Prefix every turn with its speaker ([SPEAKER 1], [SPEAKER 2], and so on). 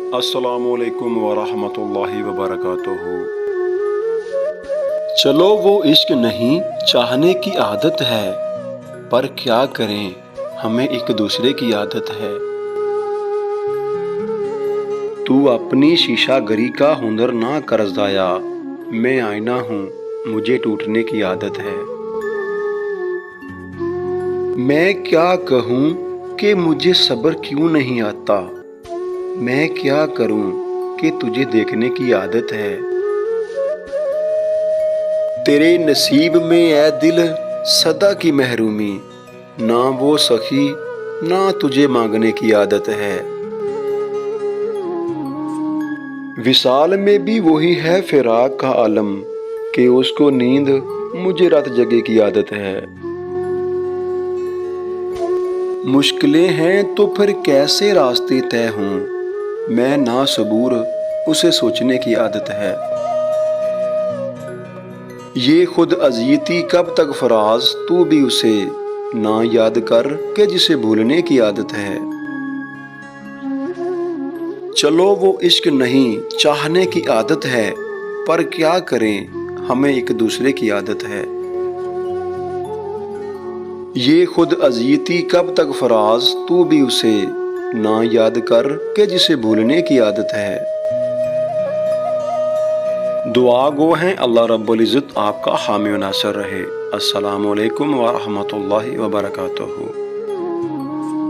[SPEAKER 1] अस्सलामुअलैकुम वरहमतुल्लाहि वबरकातुहू। चलो वो इश्क नहीं चाहने की आदत है, पर क्या करें हमें एक दूसरे की आदत है। तू अपनी शीशा गरी का हुनर ना कर ज़ाया, मैं आईना हूँ मुझे टूटने की आदत है। मैं क्या कहूँ कि मुझे सब्र क्यों नहीं आता, मैं क्या करूं कि तुझे देखने की आदत है। तेरे नसीब में ऐ दिल सदा की महरूमी, ना वो सखी ना तुझे मांगने की आदत है। विसाल में भी वही है फिराक का आलम, कि उसको नींद मुझे रात जगे की आदत है। मुश्किलें हैं तो फिर कैसे रास्ते तय हों, मैं ना सबूर उसे सोचने की आदत है। ये खुद अज़ियती कब तक फराज तू भी उसे ना याद कर के जिसे भूलने की आदत है। चलो वो इश्क नहीं चाहने की आदत है, पर क्या करें हमें एक दूसरे की आदत है। ये खुद अज़ियती कब तक फराज तू भी उसे ना याद कर के जिसे भूलने की आदत है। दुआ गो हैं अल्लाह रब्बुल इज़्ज़त आपका हामी व नासिर रहे। अस्सलामु अलैकुम व रहमतुल्लाहि व बरकातुहू।